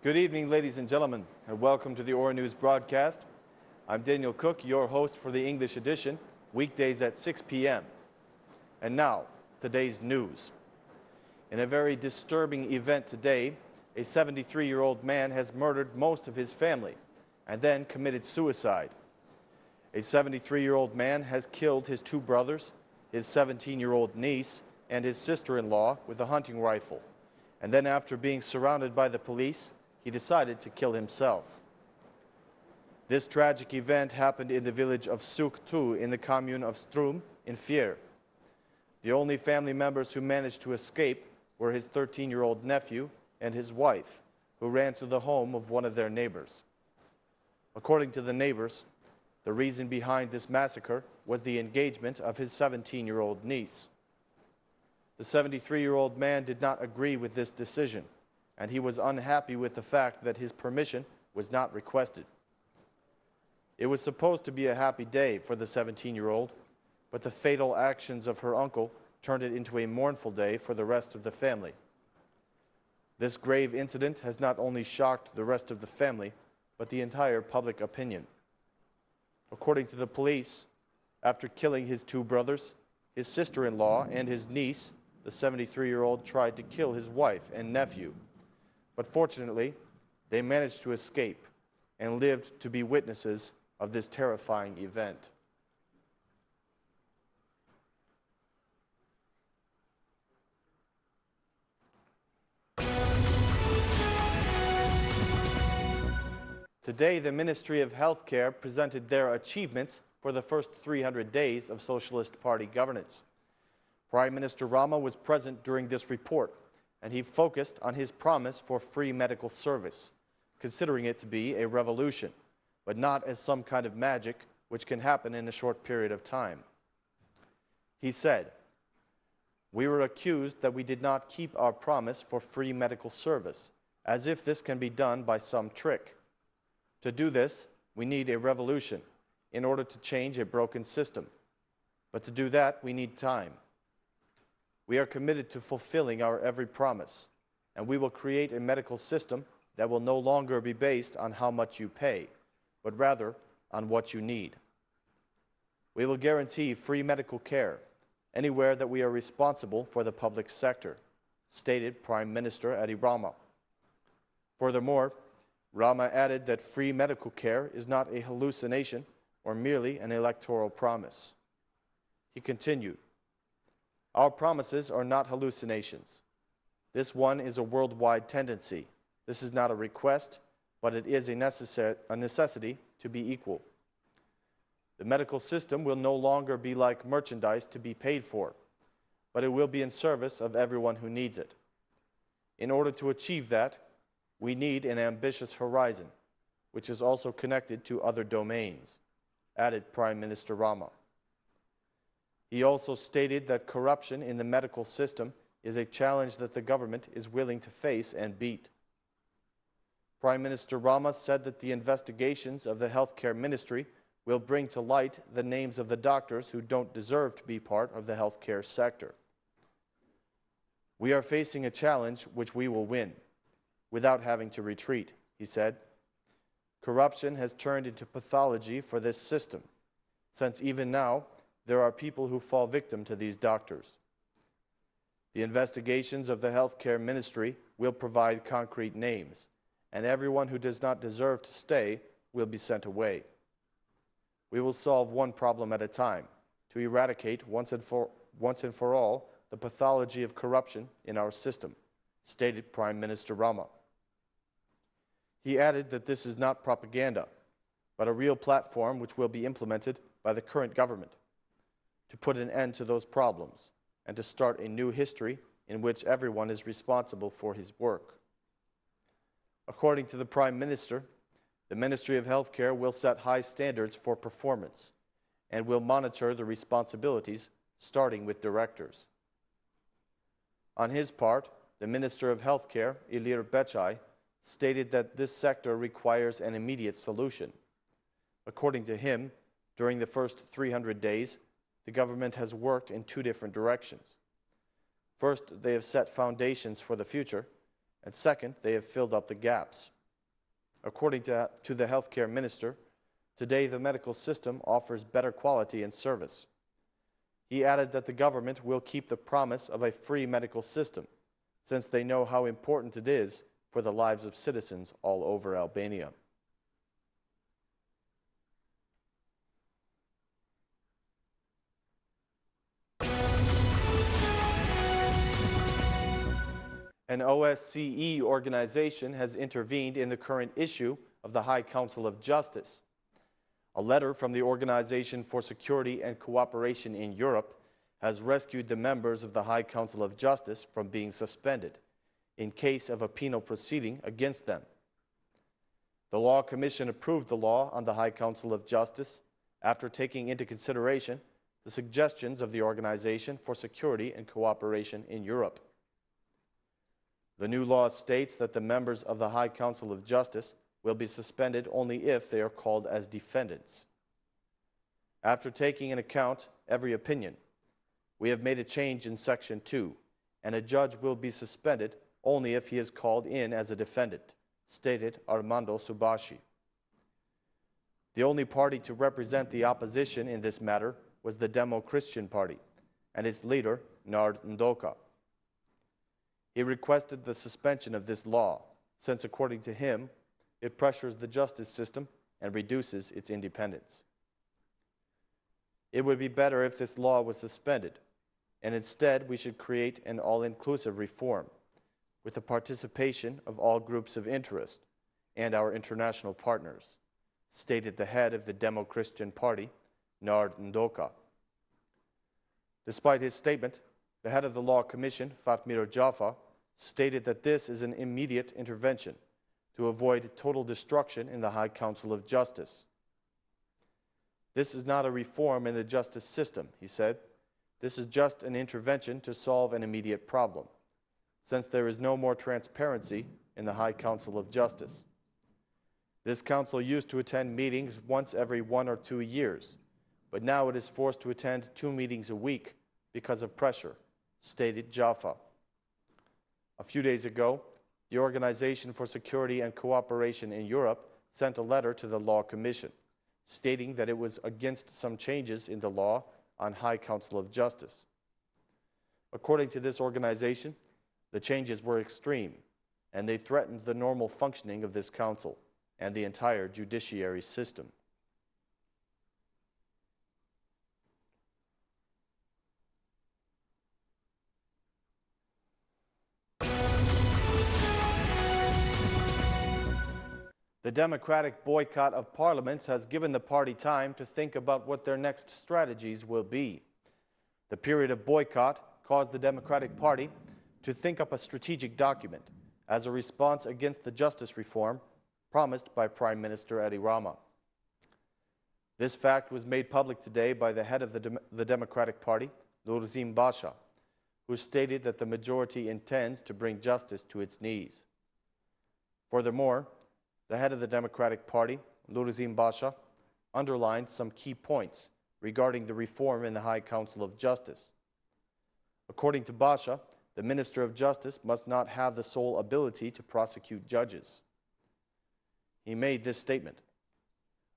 Good evening, ladies and gentlemen, and welcome to the Ora News broadcast. I'm Daniel Cook, your host for the English edition, weekdays at 6 p.m. And now, today's news. In a very disturbing event today, a 73-year-old man has murdered most of his family and then committed suicide. A 73-year-old man has killed his two brothers, his 17-year-old niece, and his sister-in-law with a hunting rifle. And then after being surrounded by the police, he decided to kill himself. This tragic event happened in the village of Suktu in the commune of Strum in Fier. The only family members who managed to escape were his 13-year-old nephew and his wife, who ran to the home of one of their neighbors. According to the neighbors, the reason behind this massacre was the engagement of his 17-year-old niece. The 73-year-old man did not agree with this decision, and he was unhappy with the fact that his permission was not requested. It was supposed to be a happy day for the 17-year-old, but the fatal actions of her uncle turned it into a mournful day for the rest of the family. This grave incident has not only shocked the rest of the family, but the entire public opinion. According to the police, after killing his two brothers, his sister-in-law, and his niece, the 73-year-old tried to kill his wife and nephew. But fortunately, they managed to escape and lived to be witnesses of this terrifying event. Today, the Ministry of Healthcare presented their achievements for the first 300 days of Socialist Party governance. Prime Minister Rama was present during this report, and he focused on his promise for free medical service, considering it to be a revolution, but not as some kind of magic which can happen in a short period of time. He said, "We were accused that we did not keep our promise for free medical service, as if this can be done by some trick. To do this, we need a revolution in order to change a broken system. But to do that, we need time. We are committed to fulfilling our every promise, and we will create a medical system that will no longer be based on how much you pay, but rather on what you need. We will guarantee free medical care anywhere that we are responsible for the public sector," stated Prime Minister Edi Rama. Furthermore, Rama added that free medical care is not a hallucination or merely an electoral promise. He continued, "Our promises are not hallucinations. This one is a worldwide tendency. This is not a request, but it is a necessity to be equal. The medical system will no longer be like merchandise to be paid for, but it will be in service of everyone who needs it. In order to achieve that, we need an ambitious horizon, which is also connected to other domains," added Prime Minister Rama. He also stated that corruption in the medical system is a challenge that the government is willing to face and beat. Prime Minister Rama said that the investigations of the Healthcare Ministry will bring to light the names of the doctors who don't deserve to be part of the healthcare sector. "We are facing a challenge which we will win, without having to retreat," he said. "Corruption has turned into pathology for this system, since even now, there are people who fall victim to these doctors. The investigations of the Healthcare Ministry will provide concrete names, and everyone who does not deserve to stay will be sent away. We will solve one problem at a time to eradicate once and for all the pathology of corruption in our system," stated Prime Minister Rama. He added that this is not propaganda, but a real platform which will be implemented by the current government to put an end to those problems and to start a new history in which everyone is responsible for his work. According to the Prime Minister, the Ministry of Healthcare will set high standards for performance and will monitor the responsibilities, starting with directors. On his part, the Minister of Healthcare, Ilir Becai, stated that this sector requires an immediate solution. According to him, during the first 300 days, the government has worked in two different directions. First, they have set foundations for the future, and second, they have filled up the gaps. According to the healthcare minister, today the medical system offers better quality and service. He added that the government will keep the promise of a free medical system, since they know how important it is for the lives of citizens all over Albania. An OSCE organization has intervened in the current issue of the High Council of Justice. A letter from the Organization for Security and Cooperation in Europe has rescued the members of the High Council of Justice from being suspended in case of a penal proceeding against them. The Law Commission approved the law on the High Council of Justice after taking into consideration the suggestions of the Organization for Security and Cooperation in Europe. The new law states that the members of the High Council of Justice will be suspended only if they are called as defendants. After taking into account every opinion, we have made a change in Section 2, and a judge will be suspended only if he is called in as a defendant, stated Armando Subashi. The only party to represent the opposition in this matter was the Demo-Christian Party and its leader, Nard Ndoka. He requested the suspension of this law, since according to him, it pressures the justice system and reduces its independence. It would be better if this law was suspended, and instead we should create an all-inclusive reform with the participation of all groups of interest and our international partners, stated the head of the Demo-Christian Party, Nard Ndoka. Despite his statement, the head of the Law Commission, Fatmir Jaffa, stated that this is an immediate intervention to avoid total destruction in the High Council of Justice. This is not a reform in the justice system, he said. This is just an intervention to solve an immediate problem, since there is no more transparency in the High Council of Justice. This council used to attend meetings once every 1 or 2 years, but now it is forced to attend 2 meetings a week because of pressure, stated Jaffa. A few days ago, the Organization for Security and Cooperation in Europe sent a letter to the Law Commission, stating that it was against some changes in the law on High Council of Justice. According to this organization, the changes were extreme, and they threatened the normal functioning of this council and the entire judiciary system. The Democratic boycott of parliaments has given the party time to think about what their next strategies will be. The period of boycott caused the Democratic Party to think up a strategic document as a response against the justice reform promised by Prime Minister Edi Rama. This fact was made public today by the head of the Democratic Party, Nurzim Basha, who stated that the majority intends to bring justice to its knees. Furthermore, the head of the Democratic Party, Nurzim Basha, underlined some key points regarding the reform in the High Council of Justice. According to Basha, the Minister of Justice must not have the sole ability to prosecute judges. He made this statement: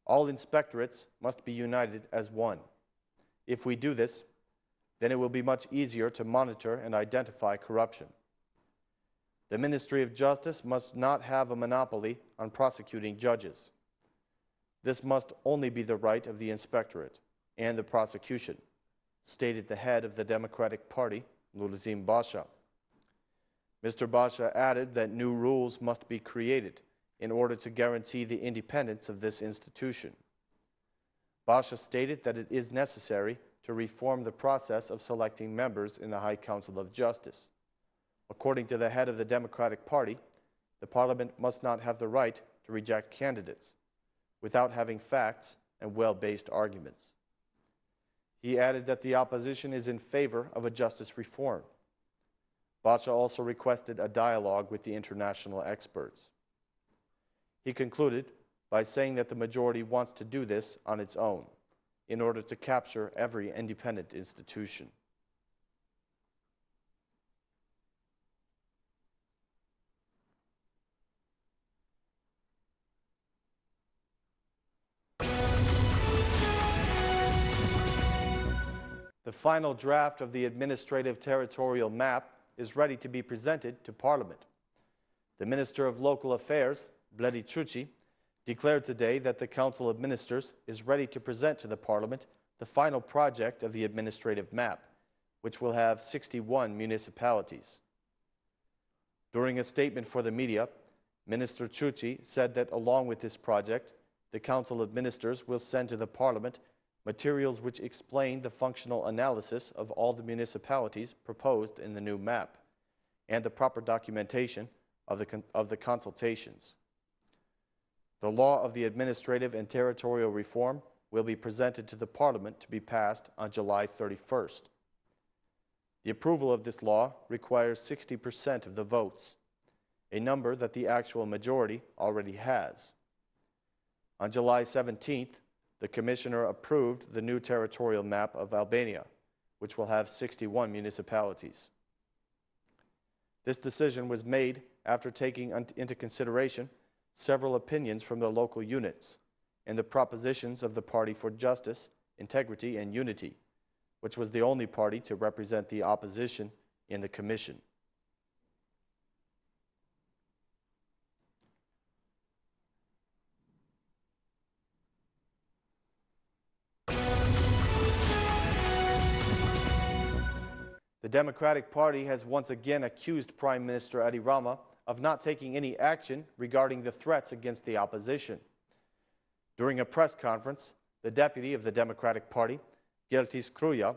all inspectorates must be united as one. If we do this, then it will be much easier to monitor and identify corruption. The Ministry of Justice must not have a monopoly on prosecuting judges. This must only be the right of the inspectorate and the prosecution, stated the head of the Democratic Party, Nurzim Basha. Mr. Basha added that new rules must be created in order to guarantee the independence of this institution. Basha stated that it is necessary to reform the process of selecting members in the High Council of Justice. According to the head of the Democratic Party, the Parliament must not have the right to reject candidates without having facts and well-based arguments. He added that the opposition is in favor of a justice reform. Basha also requested a dialogue with the international experts. He concluded by saying that the majority wants to do this on its own in order to capture every independent institution. The final draft of the administrative territorial map is ready to be presented to Parliament. The Minister of Local Affairs, Bledi Chuchi, declared today that the Council of Ministers is ready to present to the Parliament the final project of the administrative map, which will have 61 municipalities. During a statement for the media, Minister Chuchi said that along with this project, the Council of Ministers will send to the Parliament materials which explain the functional analysis of all the municipalities proposed in the new map and the proper documentation of the consultations. The law of the administrative and territorial reform will be presented to the Parliament to be passed on July 31st. The approval of this law requires 60% of the votes, a number that the actual majority already has. On July 17th, the Commissioner approved the new territorial map of Albania, which will have 61 municipalities. This decision was made after taking into consideration several opinions from the local units and the propositions of the Party for Justice, Integrity and Unity, which was the only party to represent the opposition in the Commission. The Democratic Party has once again accused Prime Minister Edi Rama of not taking any action regarding the threats against the opposition. During a press conference, the deputy of the Democratic Party, Geltis Kruja,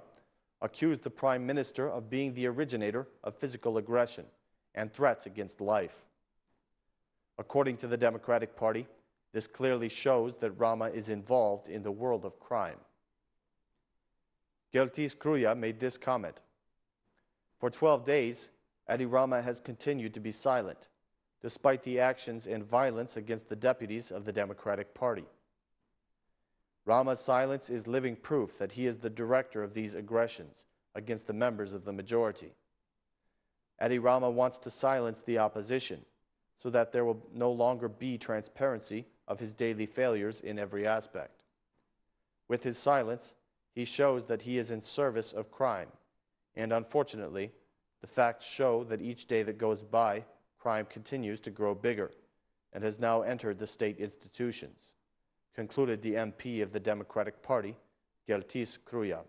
accused the Prime Minister of being the originator of physical aggression and threats against life. According to the Democratic Party, this clearly shows that Rama is involved in the world of crime. Geltis Kruja made this comment: "For 12 days, Edi Rama has continued to be silent, despite the actions and violence against the deputies of the Democratic Party. Rama's silence is living proof that he is the director of these aggressions against the members of the majority. Edi Rama wants to silence the opposition so that there will no longer be transparency of his daily failures in every aspect. With his silence, he shows that he is in service of crime. And unfortunately, the facts show that each day that goes by, crime continues to grow bigger and has now entered the state institutions," concluded the MP of the Democratic Party, Geltis Kruja.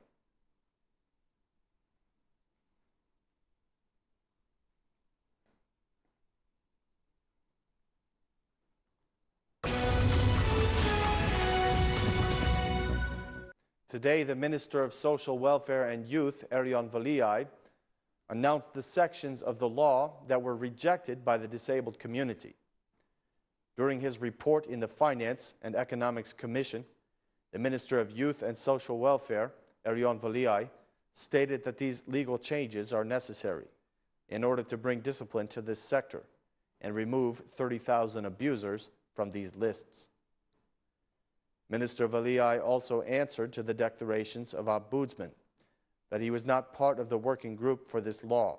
Today, the Minister of Social Welfare and Youth, Erion Veliaj, announced the sections of the law that were rejected by the disabled community. During his report in the Finance and Economics Commission, the Minister of Youth and Social Welfare, Erion Veliaj, stated that these legal changes are necessary in order to bring discipline to this sector and remove 30,000 abusers from these lists. Minister Veliaj also answered to the declarations of Ombudsman that he was not part of the working group for this law.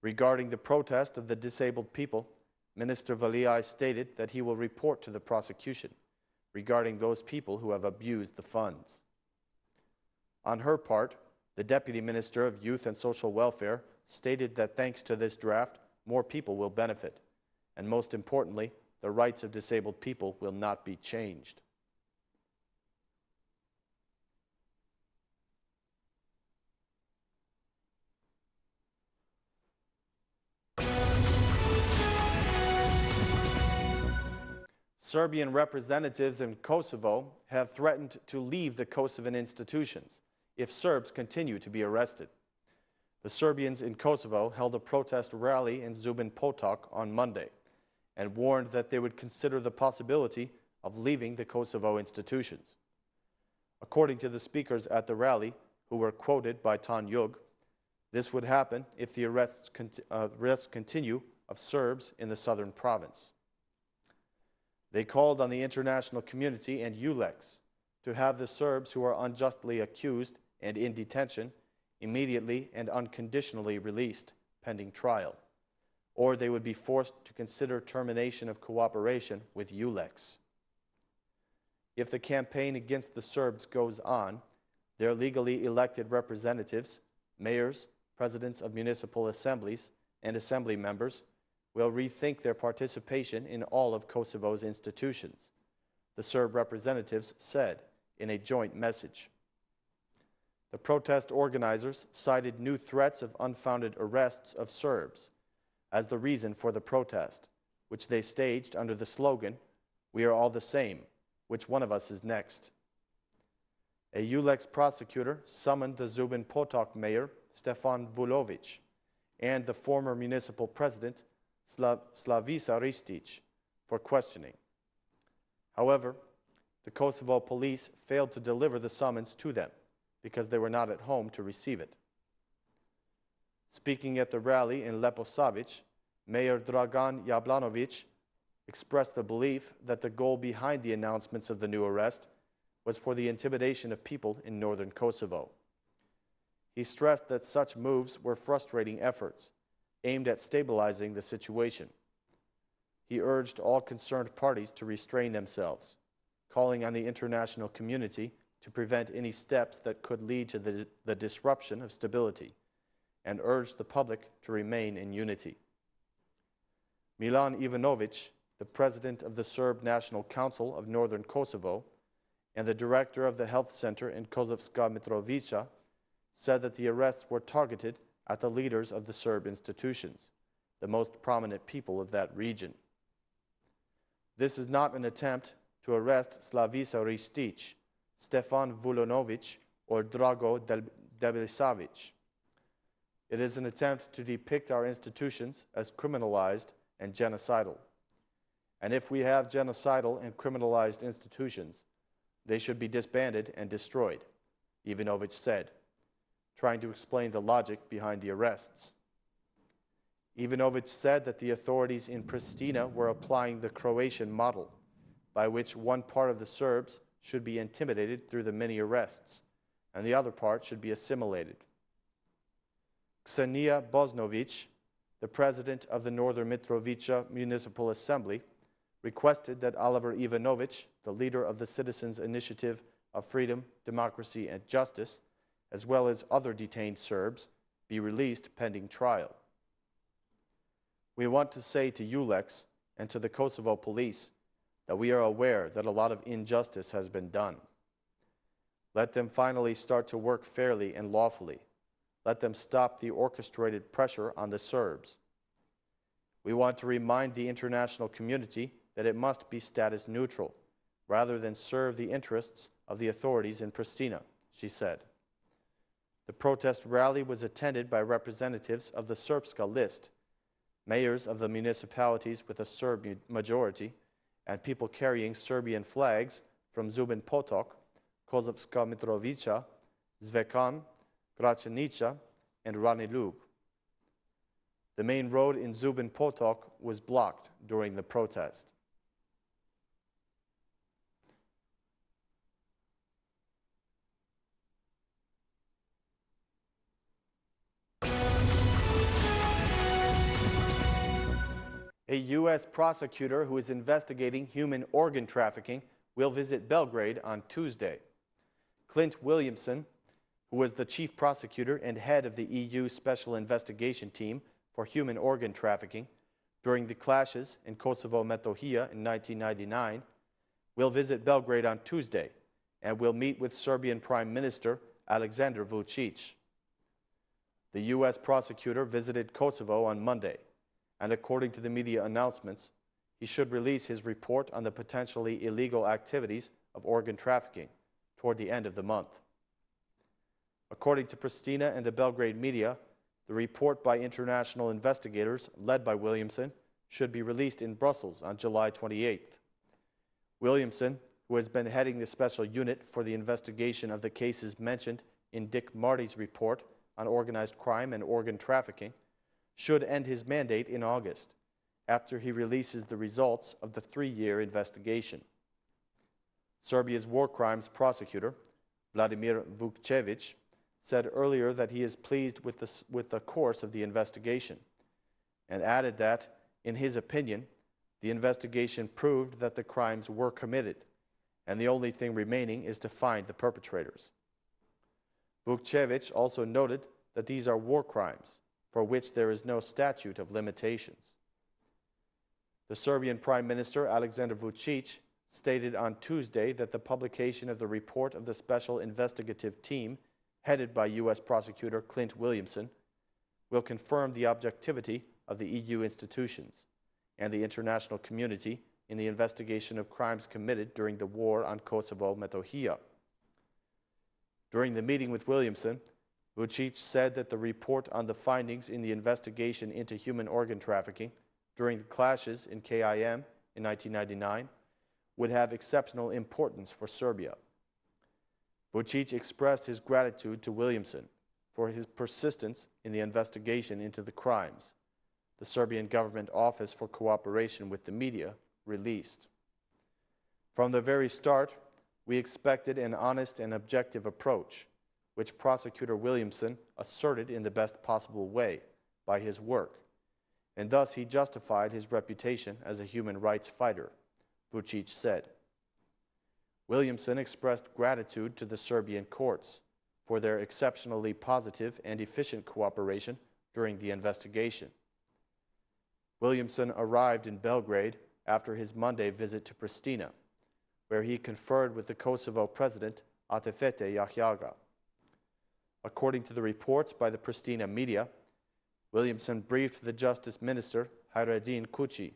Regarding the protest of the disabled people, Minister Veliaj stated that he will report to the prosecution regarding those people who have abused the funds. On her part, the Deputy Minister of Youth and Social Welfare stated that thanks to this draft, more people will benefit, and most importantly, the rights of disabled people will not be changed. Serbian representatives in Kosovo have threatened to leave the Kosovan institutions if Serbs continue to be arrested. The Serbians in Kosovo held a protest rally in Zubin Potok on Monday and warned that they would consider the possibility of leaving the Kosovo institutions. According to the speakers at the rally, who were quoted by Tan Yug, this would happen if the arrests continue of Serbs in the southern province. They called on the international community and ULEX to have the Serbs who are unjustly accused and in detention immediately and unconditionally released pending trial, or they would be forced to consider termination of cooperation with ULEX. If the campaign against the Serbs goes on, Their legally elected representatives, mayors, presidents of municipal assemblies, and assembly members will rethink their participation in all of Kosovo's institutions, the Serb representatives said in a joint message. The protest organizers cited new threats of unfounded arrests of Serbs as the reason for the protest, which they staged under the slogan, "We are all the same, which one of us is next?" A ULEX prosecutor summoned the Zubin Potok mayor, Stefan Vulovic, and the former municipal president, Slavisa Ristic, for questioning. However, the Kosovo police failed to deliver the summons to them because they were not at home to receive it. Speaking at the rally in Leposavic, Mayor Dragan Jablanovic expressed the belief that the goal behind the announcements of the new arrest was for the intimidation of people in northern Kosovo. He stressed that such moves were frustrating efforts aimed at stabilizing the situation. He urged all concerned parties to restrain themselves, calling on the international community to prevent any steps that could lead to the disruption of stability, and urged the public to remain in unity. Milan Ivanovic, the president of the Serb National Council of Northern Kosovo and the director of the health center in Kosovska Mitrovica, said that the arrests were targeted at the leaders of the Serb institutions, the most prominent people of that region. This is not an attempt to arrest Slavisa Ristic, Stefan Vulonovic, or Drago Debilisavic. It is an attempt to depict our institutions as criminalized and genocidal. And if we have genocidal and criminalized institutions, they should be disbanded and destroyed, Ivanovic said, trying to explain the logic behind the arrests. Ivanovic said that the authorities in Pristina were applying the Croatian model, by which one part of the Serbs should be intimidated through the many arrests, and the other part should be assimilated. Ksenia Bosnovic, the president of the Northern Mitrovica Municipal Assembly, requested that Oliver Ivanovic, the leader of the Citizens' Initiative of Freedom, Democracy, and Justice, as well as other detained Serbs, be released pending trial. We want to say to ULEX and to the Kosovo police that we are aware that a lot of injustice has been done. Let them finally start to work fairly and lawfully. Let them stop the orchestrated pressure on the Serbs. We want to remind the international community that it must be status neutral, rather than serve the interests of the authorities in Pristina, she said. The protest rally was attended by representatives of the Srpska list, mayors of the municipalities with a Serb majority, and people carrying Serbian flags from Zubin Potok, Kosovska Mitrovica, Zvekan, Gračanica, and Ranilug. The main road in Zubin Potok was blocked during the protest. A U.S. prosecutor who is investigating human organ trafficking will visit Belgrade on Tuesday. Clint Williamson, who was the chief prosecutor and head of the EU Special Investigation Team for Human Organ Trafficking during the clashes in Kosovo-Metohija in 1999, will visit Belgrade on Tuesday and will meet with Serbian Prime Minister Aleksandar Vučić. The U.S. prosecutor visited Kosovo on Monday, and according to the media announcements, he should release his report on the potentially illegal activities of organ trafficking toward the end of the month. According to Pristina and the Belgrade media, the report by international investigators led by Williamson should be released in Brussels on July 28th. Williamson, who has been heading the special unit for the investigation of the cases mentioned in Dick Marty's report on organized crime and organ trafficking, should end his mandate in August, after he releases the results of the 3-year investigation. Serbia's war crimes prosecutor, Vladimir Vukčević, said earlier that he is pleased with the course of the investigation, and added that, in his opinion, the investigation proved that the crimes were committed, and the only thing remaining is to find the perpetrators. Vukcevic also noted that these are war crimes for which there is no statute of limitations. The Serbian Prime Minister Aleksandar Vučić stated on Tuesday that the publication of the report of the Special Investigative Team, headed by U.S. Prosecutor Clint Williamson, will confirm the objectivity of the EU institutions and the international community in the investigation of crimes committed during the war on Kosovo-Metohija. During the meeting with Williamson, Vučić said that the report on the findings in the investigation into human organ trafficking during the clashes in KIM in 1999 would have exceptional importance for Serbia. Vučić expressed his gratitude to Williamson for his persistence in the investigation into the crimes, the Serbian Government Office for Cooperation with the Media released. From the very start, we expected an honest and objective approach, which Prosecutor Williamson asserted in the best possible way by his work, and thus he justified his reputation as a human rights fighter, Vučić said. Williamson expressed gratitude to the Serbian courts for their exceptionally positive and efficient cooperation during the investigation. Williamson arrived in Belgrade after his Monday visit to Pristina, where he conferred with the Kosovo president Atefete Jahjaga. According to the reports by the Pristina media, Williamson briefed the Justice Minister Hayreddin Kuçi,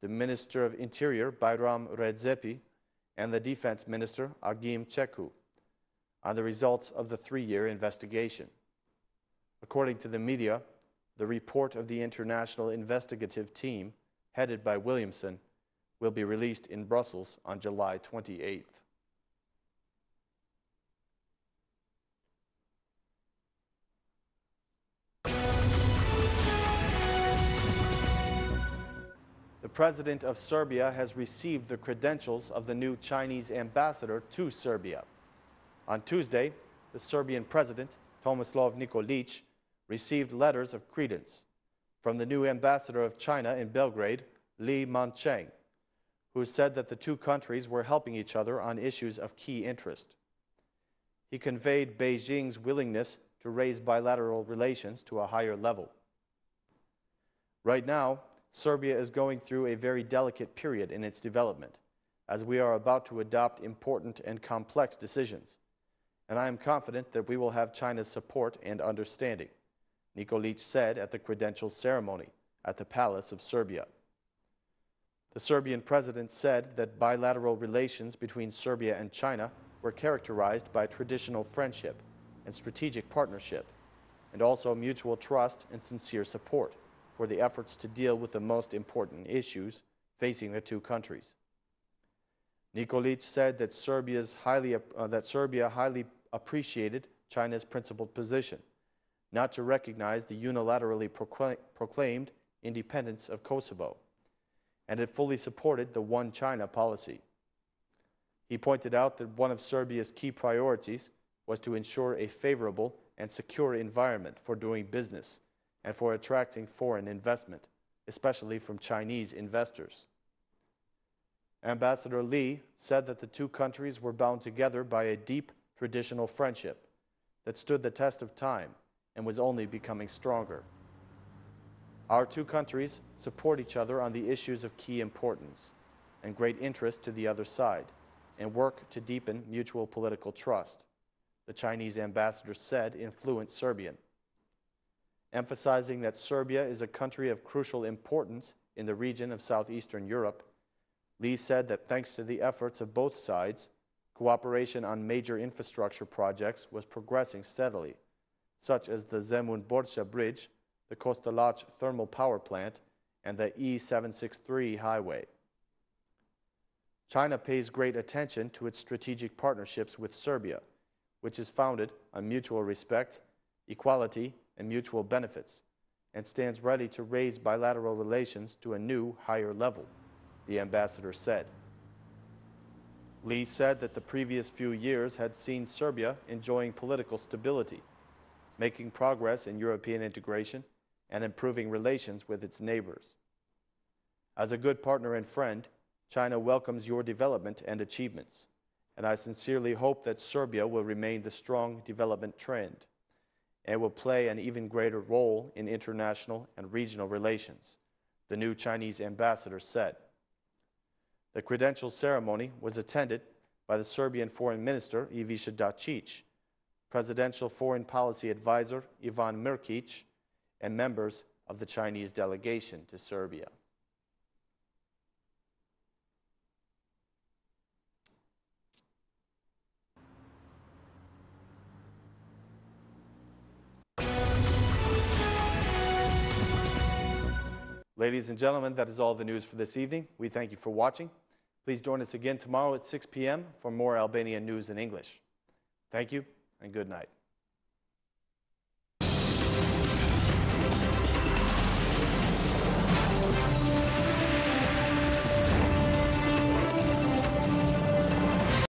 the Minister of Interior Bayram Redzepi, and the Defense Minister Agim Çeku on the results of the 3-year investigation. According to the media, the report of the International Investigative Team, headed by Williamson, will be released in Brussels on July 28th. The President of Serbia has received the credentials of the new Chinese ambassador to Serbia. On Tuesday, the Serbian President, Tomislav Nikolić, received letters of credence from the new ambassador of China in Belgrade, Li Mancheng, who said that the two countries were helping each other on issues of key interest. He conveyed Beijing's willingness to raise bilateral relations to a higher level. Right now, Serbia is going through a very delicate period in its development, as we are about to adopt important and complex decisions, and I am confident that we will have China's support and understanding, Nikolić said at the credentials ceremony at the Palace of Serbia. The Serbian president said that bilateral relations between Serbia and China were characterized by traditional friendship and strategic partnership, and also mutual trust and sincere support for the efforts to deal with the most important issues facing the two countries. Nikolić said that Serbia highly appreciated China's principled position not to recognize the unilaterally proclaimed independence of Kosovo, and it fully supported the One China policy. He pointed out that one of Serbia's key priorities was to ensure a favorable and secure environment for doing business and for attracting foreign investment, especially from Chinese investors. Ambassador Li said that the two countries were bound together by a deep traditional friendship that stood the test of time and was only becoming stronger. Our two countries support each other on the issues of key importance and great interest to the other side, and work to deepen mutual political trust, the Chinese ambassador said in fluent Serbian. Emphasizing that Serbia is a country of crucial importance in the region of southeastern Europe, Li said that thanks to the efforts of both sides, cooperation on major infrastructure projects was progressing steadily, such as the Zemun-Borca Bridge, the Kostolac thermal power plant, and the E763 highway. China pays great attention to its strategic partnerships with Serbia, which is founded on mutual respect, equality, and mutual benefits, and stands ready to raise bilateral relations to a new, higher level, the ambassador said. Li said that the previous few years had seen Serbia enjoying political stability, making progress in European integration, and improving relations with its neighbors. As a good partner and friend, China welcomes your development and achievements, and I sincerely hope that Serbia will remain the strong development trend and will play an even greater role in international and regional relations, the new Chinese ambassador said. The credential ceremony was attended by the Serbian Foreign Minister Ivica Dačić, Presidential Foreign Policy Advisor Ivan Mirkić, and members of the Chinese delegation to Serbia. Ladies and gentlemen, that is all the news for this evening. We thank you for watching. Please join us again tomorrow at 6 p.m. for more Albanian news in English. Thank you and good night.